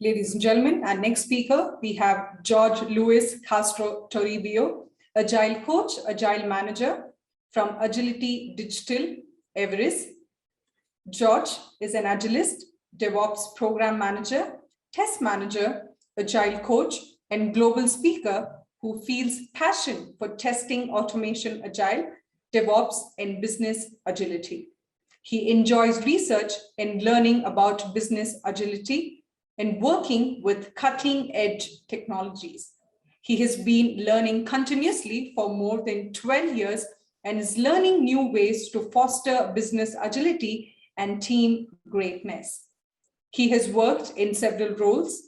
Ladies and gentlemen, our next speaker, we have Jorge Luis Castro Toribio, Agile Coach, Agile Manager from Agility Digital, Everest. George is an Agilist, DevOps Program Manager, Test Manager, Agile Coach, and global speaker who feels passion for testing automation Agile, DevOps, and business agility. He enjoys research and learning about business agility and working with cutting-edge technologies. He has been learning continuously for more than 12 years and is learning new ways to foster business agility and team greatness. He has worked in several roles: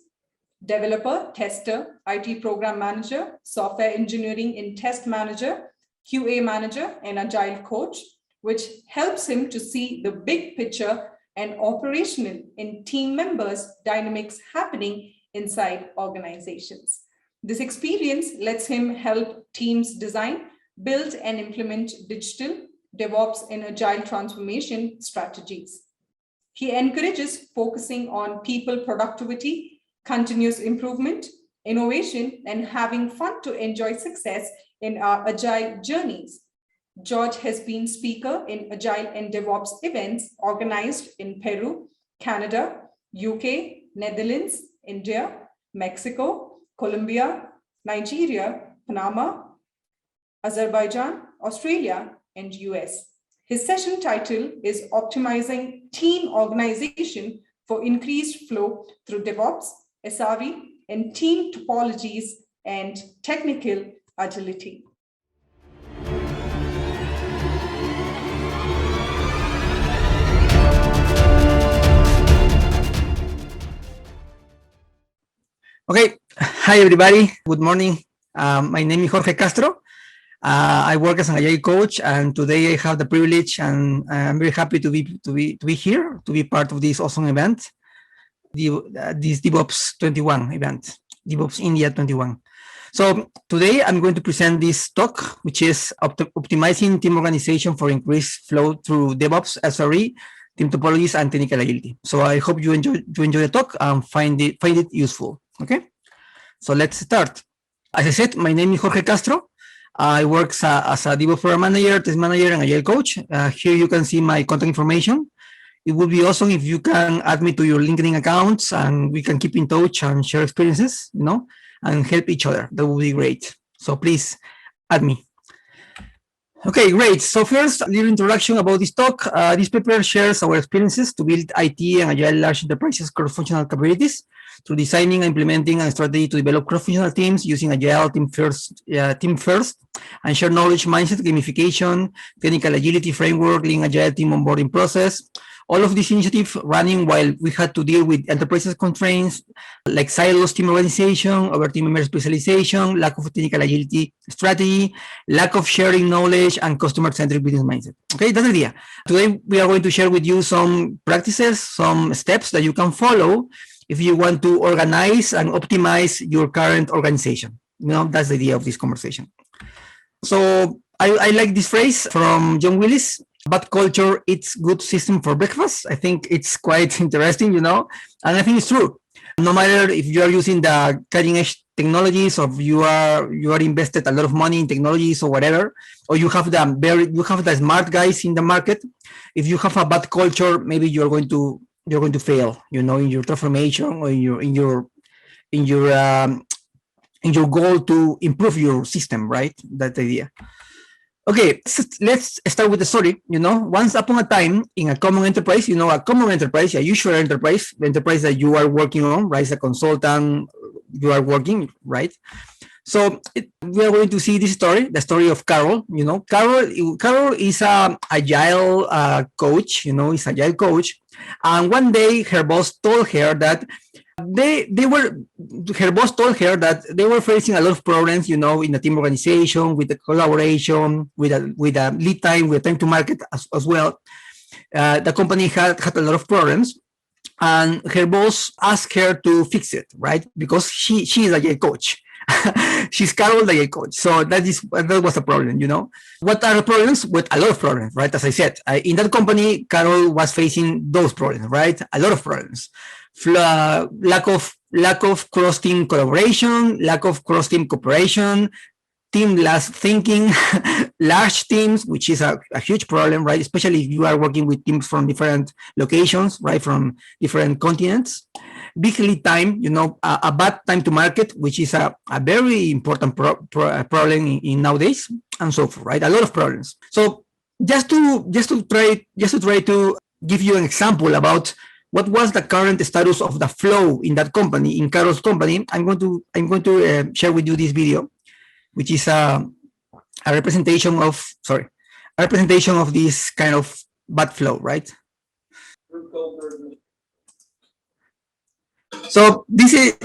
developer, tester, IT program manager, software engineering and test manager, QA manager, and agile coach, which helps him to see the big picture and operational and team members dynamics happening inside organizations. This experience lets him help teams design, build, and implement digital, DevOps, and agile transformation strategies. He encourages focusing on people productivity, continuous improvement, innovation, and having fun to enjoy success in our agile journeys. George has been speaker in Agile and DevOps events organized in Peru, Canada, UK, Netherlands, India, Mexico, Colombia, Nigeria, Panama, Azerbaijan, Australia, and US. His session title is Optimizing Team Organization for Increased Flow through DevOps, SRE, and Team Topologies and Technical Agility. Okay, hi everybody. Good morning. My name is Jorge Castro. I work as an agile coach, and today I have the privilege, and I'm very happy to be here to be part of this awesome event, this DevOps 21 event, DevOps India 21. So today I'm going to present this talk, which is optimizing team organization for increased flow through DevOps, SRE, team topologies, and technical agility. So I hope you enjoy the talk and find it useful. Okay, so let's start. As I said, my name is Jorge Castro. I work as a DevOps program manager, test manager, and agile coach. Here you can see my contact information. It would be awesome if you can add me to your LinkedIn accounts, and we can keep in touch and share experiences, and help each other. That would be great. So please add me. Okay, great. So first, a little introduction about this talk. This paper shares our experiences to build IT and agile large enterprises cross-functional capabilities through designing and implementing a strategy to develop cross-functional teams using agile team first, and share knowledge, mindset, gamification, technical agility framework, lean agile team onboarding process. All of these initiatives running while we had to deal with enterprises constraints like silos, team organization, over team member specialization, lack of technical agility strategy, lack of sharing knowledge, and customer-centric business mindset. Okay, that's the idea. Today, we are going to share with you some practices, some steps that you can follow if you want to organize and optimize your current organization. That's the idea of this conversation. So I like this phrase from John Willis: bad culture eats good system for breakfast. I think it's quite interesting, and I think it's true. No matter if you are using the cutting edge technologies, or you are invested a lot of money in technologies or whatever, or you have the smart guys in the market. If you have a bad culture, maybe you're going to fail, in your transformation or in your goal to improve your system, right? That's the idea. Okay, let's start with the story. Once upon a time in a common enterprise, a usual enterprise, the enterprise that you are working on, right? As a consultant, you are working, right? So we are going to see this story, the story of Carol. Carol is a agile coach. Is agile coach, and one day her boss told her that they were facing a lot of problems, in the team organization, with the collaboration, with a lead time, with time to market as well. The company had a lot of problems, and her boss asked her to fix it, right? Because she is a agile coach. She's Carol, the agile coach. So that was a problem, What are the problems? With a lot of problems, right? As I said, in that company, Carol was facing those problems, right? A lot of problems. lack of cross-team collaboration, lack of cross-team cooperation, team-less thinking, large teams, which is a huge problem, right? Especially if you are working with teams from different locations, right? From different continents. Big lead time, a bad time to market, which is a very important problem in nowadays, and so forth, right? A lot of problems. So just to try to give you an example about what was the current status of the flow in that company, in Carol's company, I'm going to share with you this video, which is a representation of this kind of bad flow, right? So this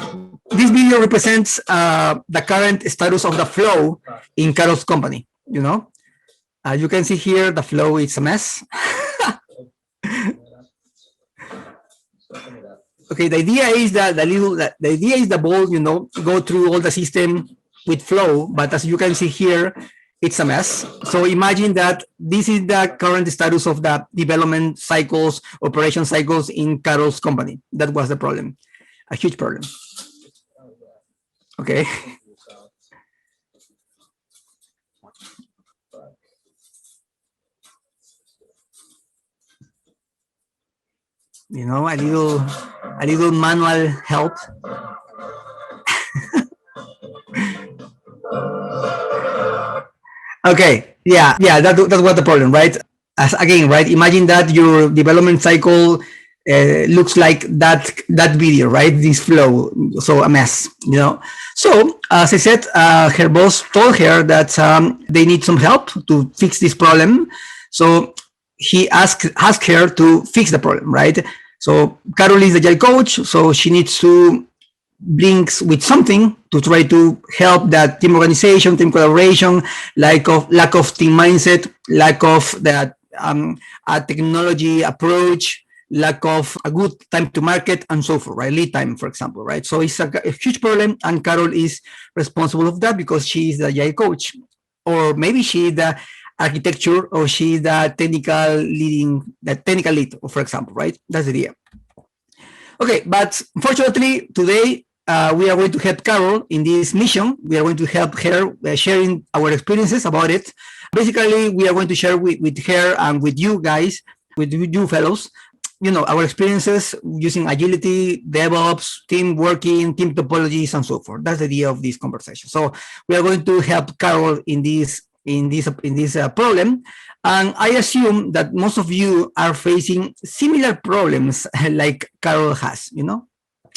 video represents the current status of the flow in Carol's company. You can see here the flow is a mess. Okay, the idea is that the ball, go through all the system with flow, but as you can see here, it's a mess. So imagine that this is the current status of the development cycles, operation cycles in Carol's company. That was the problem, a huge problem. Okay. A little manual help. Okay, yeah, that was the problem, right? Right? Imagine that your development cycle looks like that video, right? This flow, so a mess, So as I said, her boss told her that they need some help to fix this problem. So he asked her to fix the problem, right? So Carol is the agile coach, so she needs to bring with something to try to help that team organization, team collaboration, lack of team mindset, lack of that a technology approach, lack of a good time to market, and so forth, right? Lead time, for example, right? So it's a huge problem, and Carol is responsible of that because she is the agile coach, or maybe she is the architecture, or she is the technical lead, for example, right? That's the idea. Okay, but fortunately today we are going to help Carol in this mission. We are going to help her sharing our experiences about it. Basically, we are going to share with her and with you guys, with you fellows, our experiences using agility, DevOps, team working, team topologies, and so forth. That's the idea of this conversation. So we are going to help Carol in this problem. And I assume that most of you are facing similar problems like Carol has,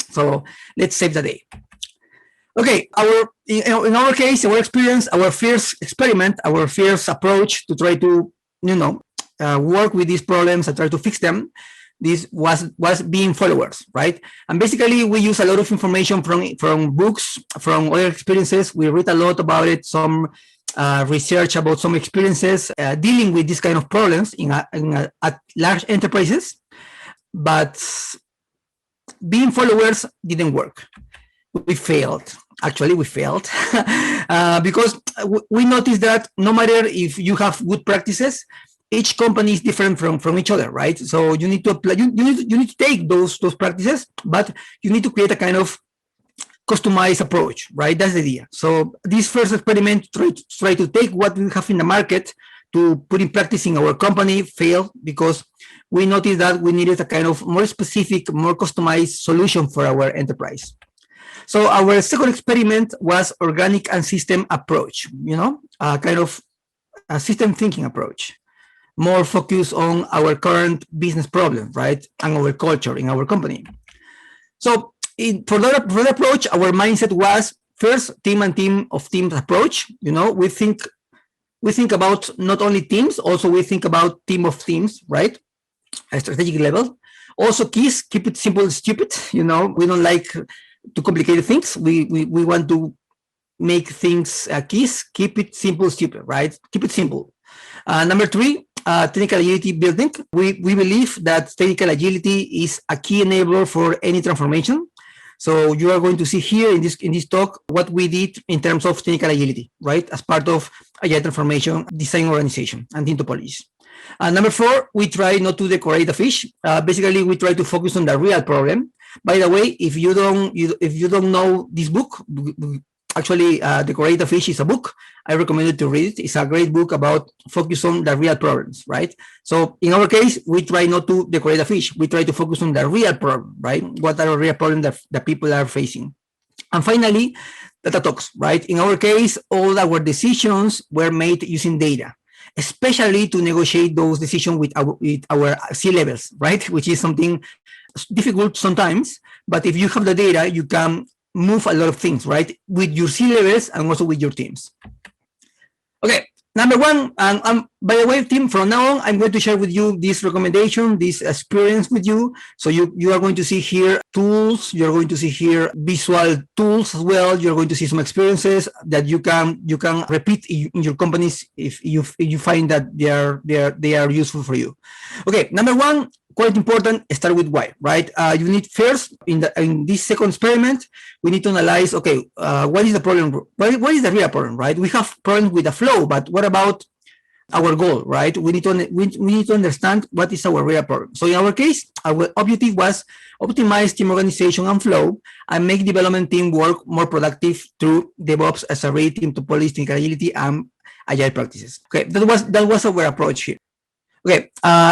So let's save the day. Okay, in our case, our experience, our first experiment, our first approach to try to, work with these problems and try to fix them, this was being followers, right? And basically, we use a lot of information from books, from other experiences. We read a lot about it, some research about some experiences dealing with this kind of problems at large enterprises, but being followers didn't work. We failed. Actually, we failed because we noticed that no matter if you have good practices, each company is different from each other, right? So you need to apply. You need to take those practices, but you need to create a kind of customized approach, right? That's the idea. So this first experiment try to take what we have in the market to put in practice in our company failed because we noticed that we needed a kind of more specific, more customized solution for our enterprise. So our second experiment was organic and system approach, a kind of a system thinking approach, more focused on our current business problem, right? And our culture in our company. So for that approach, our mindset was first team approach. We think about not only teams, also we think about team of teams, right? At strategic level. Also keep it simple, stupid. We don't like to complicate things. We want to make things keep it simple, stupid, right? Keep it simple. Number three, technical agility building. We believe that technical agility is a key enabler for any transformation. So you are going to see here in this talk what we did in terms of technical agility, right? As part of agile transformation, design organization, and team topologies. Number four, we try not to decorate the fish. Basically, we try to focus on the real problem. By the way, if you don't know this book, actually, Decorate a Fish is a book. I recommend you to read it. It's a great book about focus on the real problems, right? So in our case, we try not to decorate a fish. We try to focus on the real problem, right? What are the real problems that people are facing? And finally, data talks, right? In our case, all our decisions were made using data, especially to negotiate those decisions with our C-levels, right? Which is something difficult sometimes, but if you have the data, you can move a lot of things, right? With your C-levels and also with your teams. Okay, number one, and by the way, team, from now on, I'm going to share with you this recommendation, this experience with you. So you are going to see here tools, you're going to see here visual tools as well. You're going to see some experiences that you can repeat in your companies if you find that they are useful for you. Okay, number one, quite important, start with why, right? You need first, in this second experiment, we need to analyze, okay, what is the problem? What is the real problem, right? We have problems with the flow, but what about our goal, right? We need to understand what is our real problem. So in our case, our objective was optimize team organization and flow and make development team work more productive through DevOps, SRE, team topologies, technical agility, and agile practices. Okay, that was our approach here. Okay,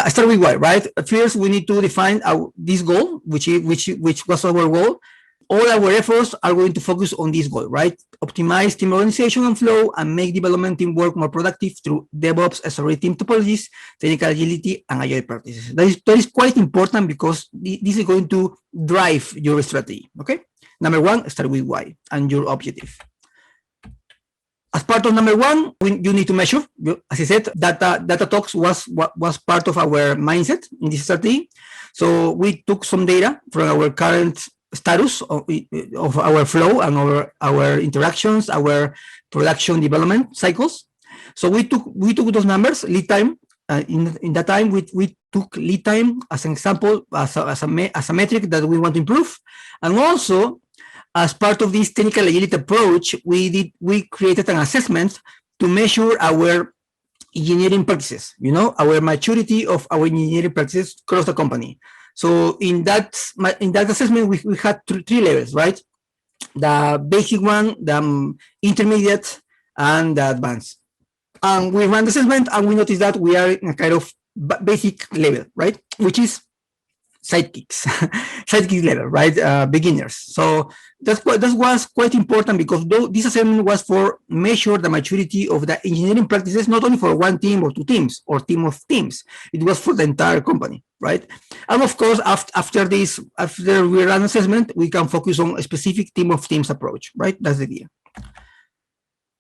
start with why, right? First, we need to define this goal, which was our goal. All our efforts are going to focus on this goal, right? Optimize team organization and flow and make development team work more productive through DevOps, SRE, team topologies, technical agility, and agile practices. That is quite important because this is going to drive your strategy, okay? Number one, start with why and your objective. As part of number one, you need to measure. As I said, data talks was part of our mindset in this strategy. So we took some data from our current status of our flow and our interactions, our production development cycles. So we took those numbers, lead time. In that time, we took lead time as an example, as a metric that we want to improve, and also, as part of this technical agility approach, we created an assessment to measure our engineering practices, our maturity of our engineering practices across the company. So in that assessment, we had three levels, right? The basic one, the intermediate, and the advanced. And we ran the assessment and we noticed that we are in a kind of basic level, right? Which is sidekicks level, right? Beginners. So that was quite important because this assessment was for measure the maturity of the engineering practices, not only for one team or two teams or team of teams. It was for the entire company, right? And of course, after we run assessment, we can focus on a specific team of teams approach, right? That's the idea.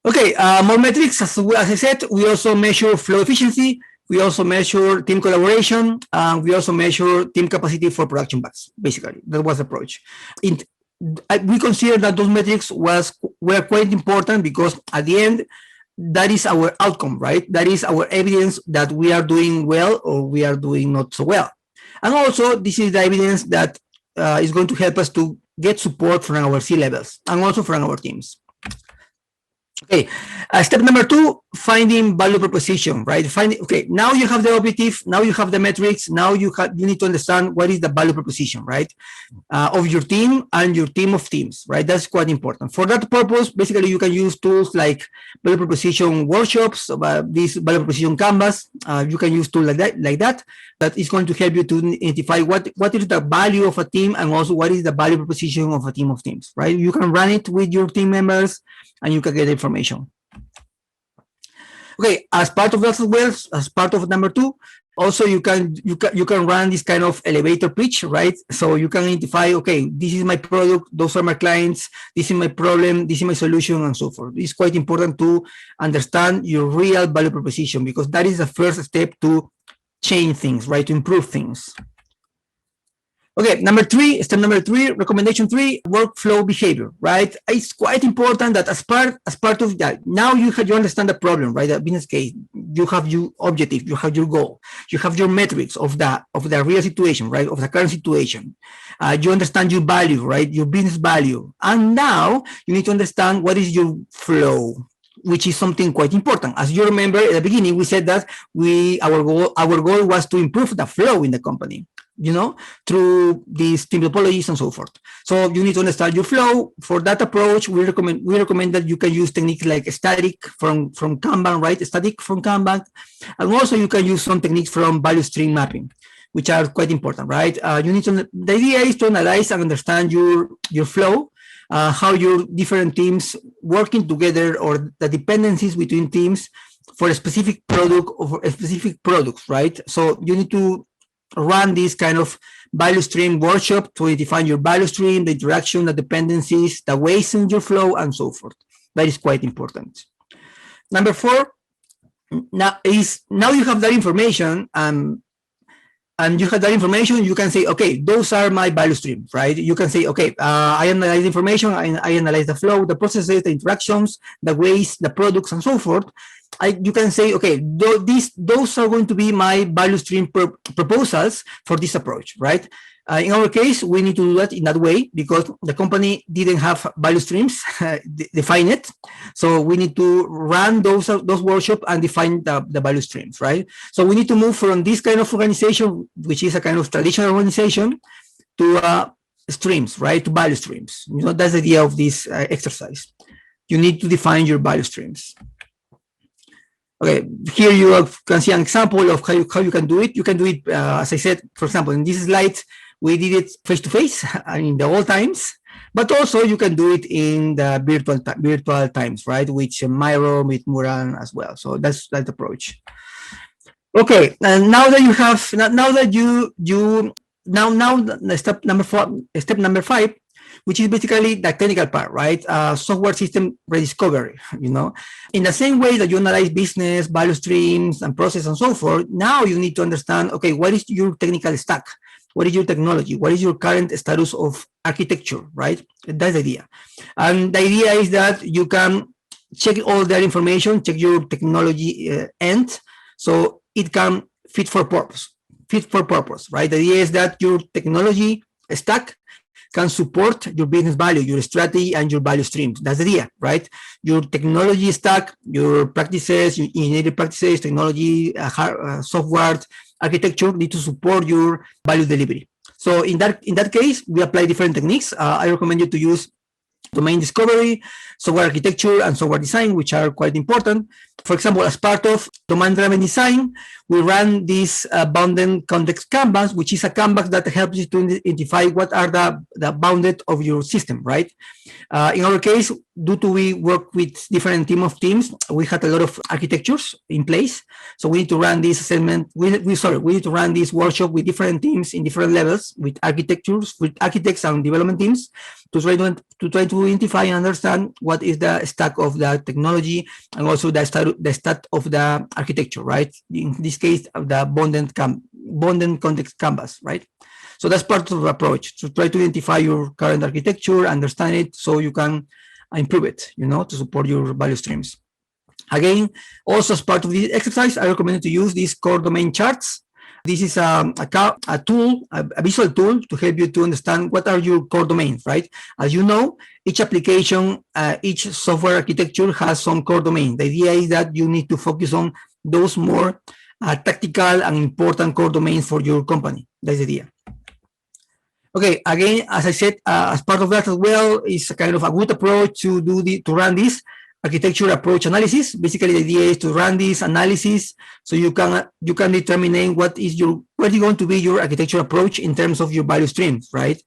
Okay, more metrics. As I said, we also measure flow efficiency. We also measure team collaboration, and we also measure team capacity for production batches. Basically, that was the approach. We consider that those metrics were quite important because at the end, that is our outcome, right? That is our evidence that we are doing well or we are doing not so well. And also, this is the evidence that is going to help us to get support from our C-levels and also from our teams. Okay, step number two, finding value proposition, right? Okay, now you have the objective, now you have the metrics, now you need to understand what is the value proposition, right? Of your team and your team of teams, right? That's quite important. For that purpose, basically you can use tools like value proposition workshops, this value proposition canvas. You can use tools like that is going to help you to identify what is the value of a team and also what is the value proposition of a team of teams, right? You can run it with your team members and you can get information. Okay, as part of that as well, as part of number two, also you can run this kind of elevator pitch, right? So you can identify, okay, this is my product, those are my clients, this is my problem, this is my solution, and so forth. It's quite important to understand your real value proposition because that is the first step to change things, right? To improve things. Okay, step number three, recommendation 3, workflow behavior, right? It's quite important that as part of that, now you understand the problem, right? The business case, you have your objective, you have your goal, you have your metrics of the real situation, right? Of the current situation. You understand your value, right? Your business value. And now you need to understand what is your flow. which is something quite important. As you remember at the beginning, we said that our goal was to improve the flow in the company, through these team topologies and so forth. So you need to understand your flow. For that approach, we recommend that you can use techniques like static from Kanban, right? Static from Kanban, and also you can use some techniques from value stream mapping, which are quite important, right? The idea is to analyze and understand your flow, how your different teams working together, or the dependencies between teams for a specific product or for a specific products, right? So you need to run this kind of value stream workshop to define your value stream, the interaction, the dependencies, the ways in your flow, and so forth. That is quite important. Number 4, now you have that information, you can say, okay, those are my value streams, right? You can say, okay, I analyze the information, I analyze the flow, the processes, the interactions, the ways, the products, and so forth. You can say, okay, those are going to be my value stream proposals for this approach, right? In our case, we need to do that in that way because the company didn't have value streams define it. So we need to run those workshops and define the value streams, right? So we need to move from this kind of organization, which is a kind of traditional organization, to streams, right? To value streams. That's the idea of this exercise. You need to define your value streams. Okay, here you can see an example of how you can do it. You can do it, as I said, for example, in this slide, we did it face-to-face in the old times, but also you can do it in the virtual times, right? Which Miro, with Muran as well. So that's that approach. Okay, and now that you have, step number 5, which is basically the technical part, right? Software system rediscovery, In the same way that you analyze business, value streams, and process, and so forth, now you need to understand, okay, what is your technical stack? What is your technology? What is your current status of architecture, right? That's the idea. And the idea is that you can check all that information, check your technology end, so it can fit for purpose, right? The idea is that your technology stack can support your business value, your strategy, and your value streams. That's the idea, right? Your technology stack, your practices, your engineering practices, technology, software, architecture need to support your value delivery. So in that case, we apply different techniques. I recommend you to use domain discovery, software architecture, and software design, which are quite important. For example, as part of domain-driven design, we run this bounded context canvas, which is a canvas that helps you to identify what are the bounded of your system, right? In our case, due to we work with different teams, we had a lot of architectures in place. So we need to run this assessment. We need to run this workshop with different teams in different levels, with architects and development teams, to try to identify and understand what is the stack of the technology and also the stat of the architecture, right? In this case, of the bounded context canvas, right? So that's part of the approach, to try to identify your current architecture, understand it, so you can improve it, to support your value streams. Again, also as part of this exercise, I recommend you to use these core domain charts. This is a tool, a visual tool to help you to understand what are your core domains, right? As you know, each application, each software architecture has some core domain. The idea is that you need to focus on those more tactical and important core domains for your company. That's the idea. Okay, again, as I said, as part of that as well, is a kind of a good approach to run this architecture approach analysis. Basically, the idea is to run this analysis so you can determine what is going to be your architecture approach in terms of your value streams, right?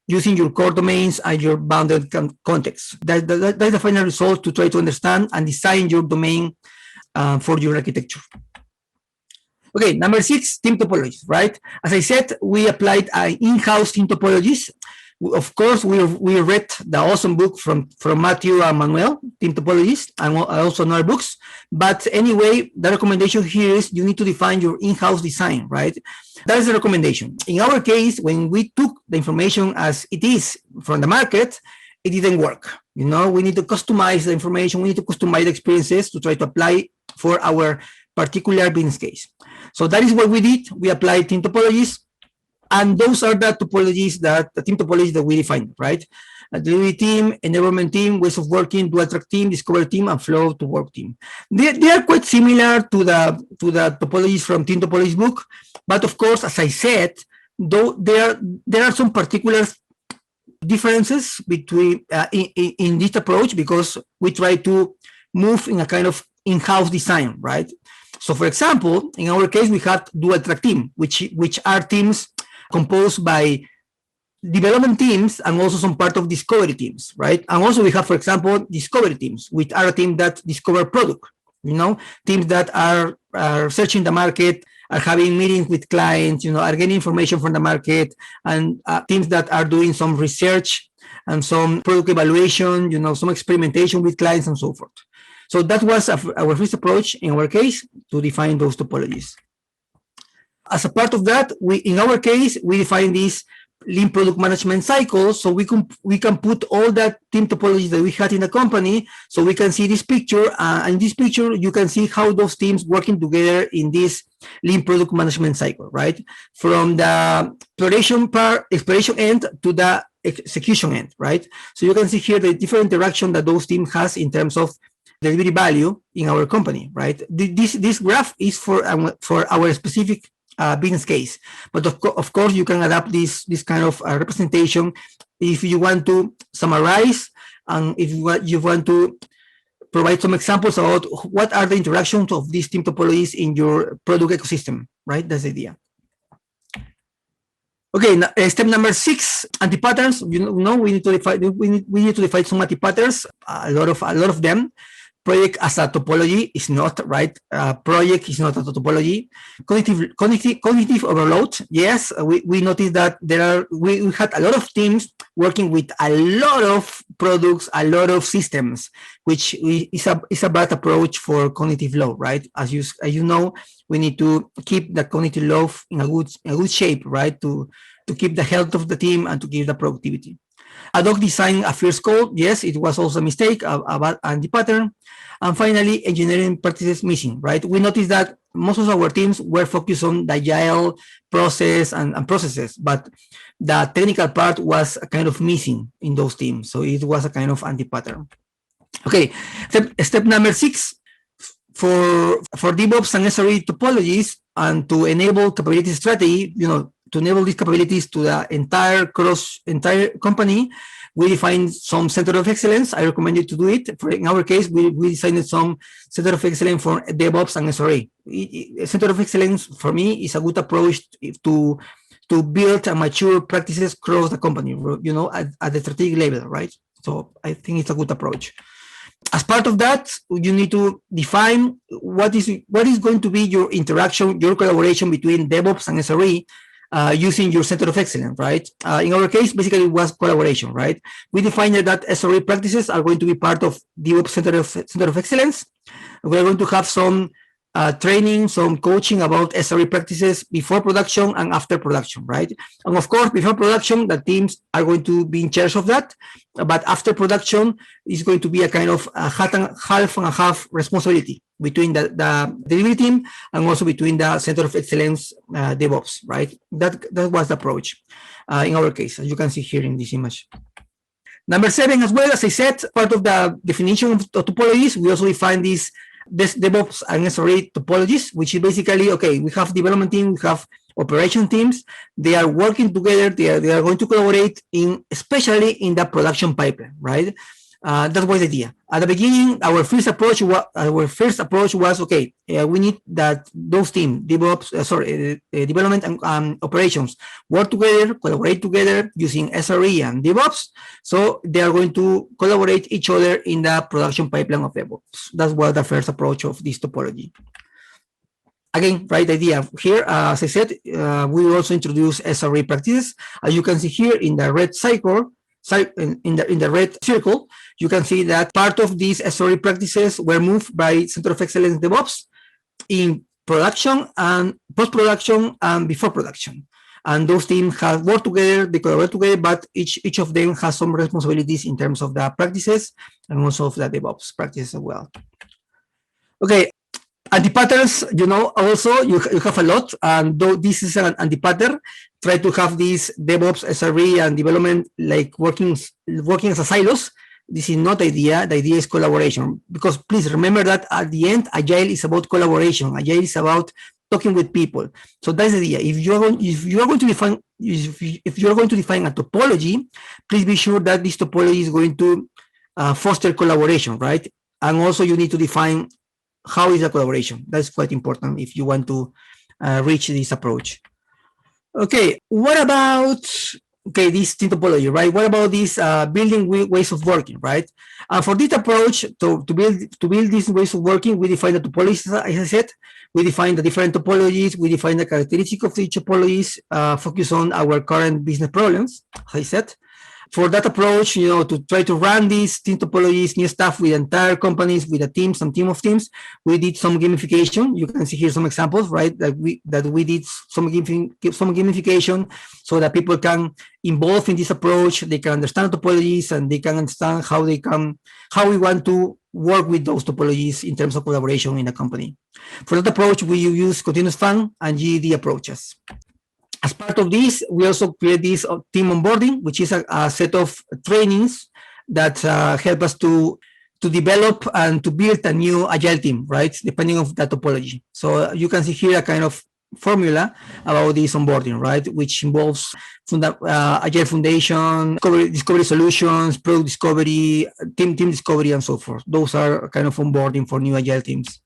Using your core domains and your bounded context. That's the final result, to try to understand and design your domain for your architecture. Okay, number 6, team topologies, right? As I said, we applied in-house team topologies. Of course, we read the awesome book from Matthew and Manuel, Team Topologies, and also other books. But anyway, the recommendation here is you need to define your in-house design, right? That is the recommendation. In our case, when we took the information as it is from the market, it didn't work. We need to customize the information. We need to customize the experiences to try to apply for our particular business case. So that is what we did. We applied team topologies. And those are the team topologies that we defined, right? a delivery team, enablement team, ways of working, dual track team, discovery team, and flow to work team. They are quite similar to the topologies from Team Topologies book, but of course, as I said, though there are some particular differences between in this approach, because we try to move in a kind of in-house design, right? So, for example, in our case, we had dual track team, which are teams composed by development teams and also some part of discovery teams, right? And also we have, for example, discovery teams, which are a team that discover product, teams that are searching the market, are having meetings with clients, are getting information from the market, and teams that are doing some research and some product evaluation, some experimentation with clients and so forth. So that was our first approach in our case to define those topologies. As a part of that, in our case, we define this lean product management cycle, so we can put all that team topologies that we had in the company, so we can see this picture. In this picture, you can see how those teams working together in this lean product management cycle, right? From the exploration end to the execution end, right? So you can see here the different interaction that those teams has in terms of delivery value in our company, right? This graph is for our specific business case, but of course you can adapt this kind of representation if you want to summarize, and if you want to provide some examples about what are the interactions of these team topologies in your product ecosystem, right? That's the idea. Okay, step number 6, anti-patterns. We need to define some anti-patterns. A lot of them. Project as a topology is not, right? Project is not a topology. Cognitive overload. Yes, we noticed that we had a lot of teams working with a lot of products, a lot of systems, which is a bad approach for cognitive load, right? As you know, we need to keep the cognitive load in a good shape, right? To keep the health of the team and to keep the productivity. Ad hoc design a first code. Yes, it was also a mistake, a bad anti-pattern. And finally, engineering practices missing, right? We noticed that most of our teams were focused on the agile process and processes, but the technical part was kind of missing in those teams. So it was a kind of anti-pattern. Okay, step number 6, for DevOps and SRE topologies, and to enable capability strategy, to enable these capabilities to the entire company, we defined some center of excellence. I recommend you to do it. In our case, we designed some center of excellence for DevOps and SRE. Center of excellence for me is a good approach to build and mature practices across the company, at the strategic level, right? So I think it's a good approach. As part of that, you need to define what is going to be your interaction, your collaboration between DevOps and SRE, using your center of excellence, right? In our case, basically it was collaboration, right? We defined that SRE practices are going to be part of DevOps center of excellence. We're going to have some training, some coaching about SRE practices before production and after production, right? And of course, before production, the teams are going to be in charge of that. But after production, it's going to be a kind of half and half responsibility between the delivery team and also between the center of excellence DevOps, right? That was the approach in our case, as you can see here in this image. Number 7, as well, as I said, part of the definition of topologies, we also define this DevOps and SRE topologies, which is basically, okay, we have development team, we have operation teams, they are working together, they are going to collaborate especially in the production pipeline, right? That was the idea. At the beginning, our first approach was okay. We need that those teams, development and operations, work together, collaborate together using SRE and DevOps. So they are going to collaborate each other in the production pipeline of DevOps. That was the first approach of this topology. Again, right idea here. As I said, we will also introduce SRE practices. As you can see here in the red cycle. In the red circle, you can see that part of these SRE practices were moved by Center of Excellence DevOps in production and post-production and before production. And those teams have worked together, they collaborate together, but each of them has some responsibilities in terms of the practices and also of the DevOps practices as well. Okay. Anti-patterns, also you have a lot, and though this is an anti-pattern, try to have these DevOps, SRE, and development like working as a silos. This is not the idea. The idea is collaboration. Because please remember that at the end, Agile is about collaboration. Agile is about talking with people. So that's the idea. If you are going to define a topology, please be sure that this topology is going to foster collaboration, right? And also you need to define how is the collaboration. That's quite important if you want to reach this approach. Okay, what about this team topology, right? What about this building ways of working, right? For this approach, to build these ways of working, we define the topologies, as I said. We define the different topologies. We define the characteristics of each topologies. Focus on our current business problems, as I said. For that approach, to try to run these team topologies, new stuff with entire companies, with a team, some team of teams, we did some gamification. You can see here some examples, right? That we did some gamification so that people can involve in this approach. They can understand topologies and they can understand how we want to work with those topologies in terms of collaboration in a company. For that approach, we use continuous fun and GED approaches. As part of this, we also create this team onboarding, which is a set of trainings that help us to develop and to build a new agile team, right? Depending on that topology. So you can see here a kind of formula about this onboarding, right? Which involves agile foundation, discovery solutions, product discovery, team discovery, and so forth. Those are kind of onboarding for new agile teams.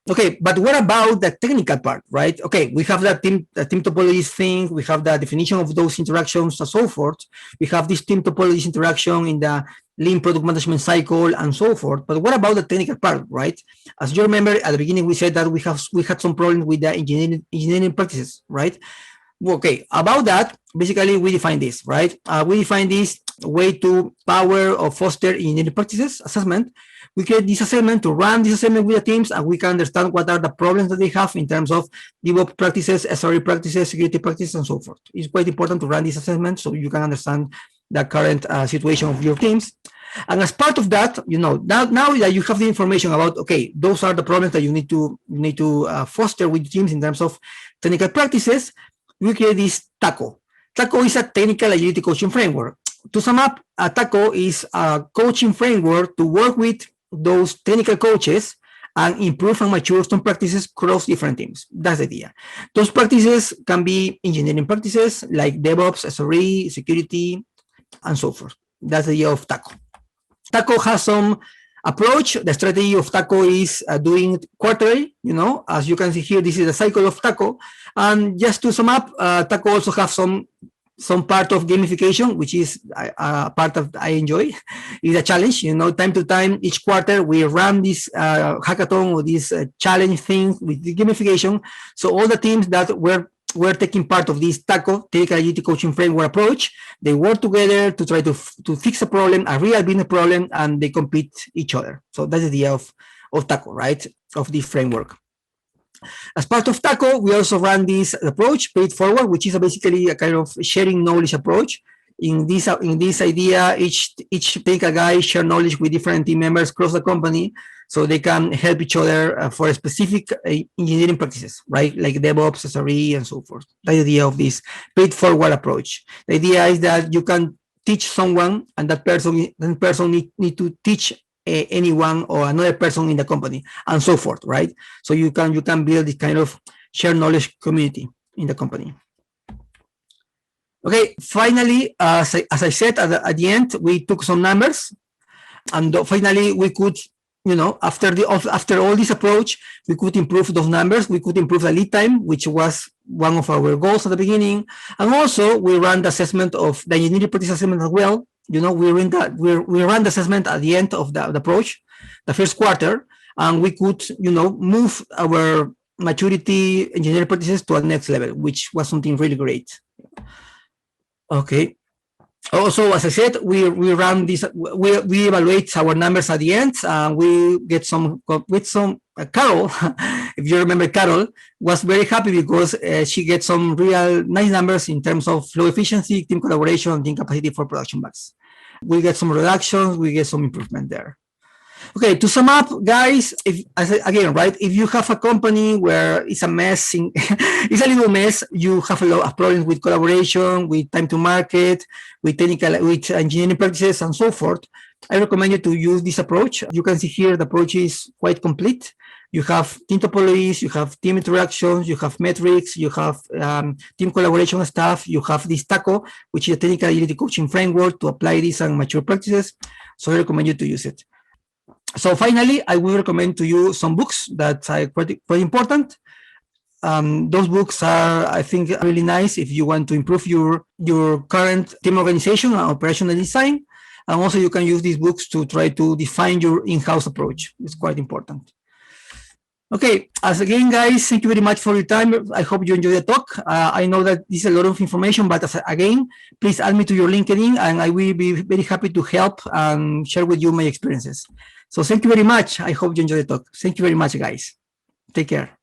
Okay, but what about the technical part, right? Okay, we have the team topologies thing, we have the definition of those interactions and so forth. We have this team topologies interaction in the lean product management cycle and so forth. But what about the technical part, right? As you remember at the beginning, we said that we had some problems with the engineering practices, right? Okay, about that, basically we define this, right? We define this way to power or foster engineering practices assessment. We create this assessment to run this assessment with the teams, and we can understand what are the problems that they have in terms of DevOps practices, SRE practices, security practices, and so forth. It's quite important to run this assessment so you can understand the current situation of your teams. And as part of that, now that you have the information about, okay, those are the problems that you need to foster with teams in terms of technical practices, we create this TACO. TACO is a technical agility coaching framework. To sum up, a TACO is a coaching framework to work with those technical coaches and improve and mature some practices across different teams. That's the idea. Those practices can be engineering practices like DevOps, SRE, security, and so forth. That's the idea of TACO. TACO has some approach. The strategy of TACO is doing quarterly. As you can see here, this is the cycle of TACO. And just to sum up, TACO also has some part of gamification, which is a part of I enjoy. It's a challenge, time to time, each quarter we run this hackathon or this challenge thing with the gamification. So all the teams that were taking part of this TACO, technical agility coaching framework approach, they work together to try to fix a problem, a real business problem, and they compete each other. So that's the idea of TACO, right? Of this framework. As part of TACO, we also run this approach, paid forward, which is basically a kind of sharing knowledge approach. In this idea, each technical guy share knowledge with different team members across the company, so they can help each other for specific engineering practices, right? Like DevOps, SRE, and so forth. That's the idea of this paid forward approach. The idea is that you can teach someone, and that person need to teach anyone or another person in the company, and so forth, right? So you can build this kind of shared knowledge community in the company. Okay, finally, as I said at the end, we took some numbers, and finally we could, after all this approach, we could improve those numbers. We could improve the lead time, which was one of our goals at the beginning, and also we ran the assessment of the engineering practice assessment as well. We ran the assessment at the end of the approach, the first quarter, and we could, move our maturity engineering practices to a next level, which was something really great. Okay. Also, as I said, we run this. We evaluate our numbers at the end. We get some Carol, if you remember, Carol was very happy because she gets some real nice numbers in terms of flow efficiency, team collaboration, and team capacity for production bugs. We get some reductions. We get some improvement there. Okay, to sum up, guys, again, right, if you have a company where it's a mess, it's a little mess, you have a lot of problems with collaboration, with time to market, with engineering practices, and so forth, I recommend you to use this approach. You can see here the approach is quite complete. You have team topologies, you have team interactions, you have metrics, you have team collaboration stuff, you have this TACO, which is a technical agility coaching framework to apply this and mature practices. So I recommend you to use it. So finally, I will recommend to you some books that are quite important. Those books are, I think, really nice if you want to improve your current team organization and operational design. And also you can use these books to try to define your in-house approach. It's quite important. Okay, as again, guys, thank you very much for your time. I hope you enjoyed the talk. I know that this is a lot of information, but again, please add me to your LinkedIn and I will be very happy to help and share with you my experiences. So thank you very much. I hope you enjoyed the talk. Thank you very much, guys. Take care.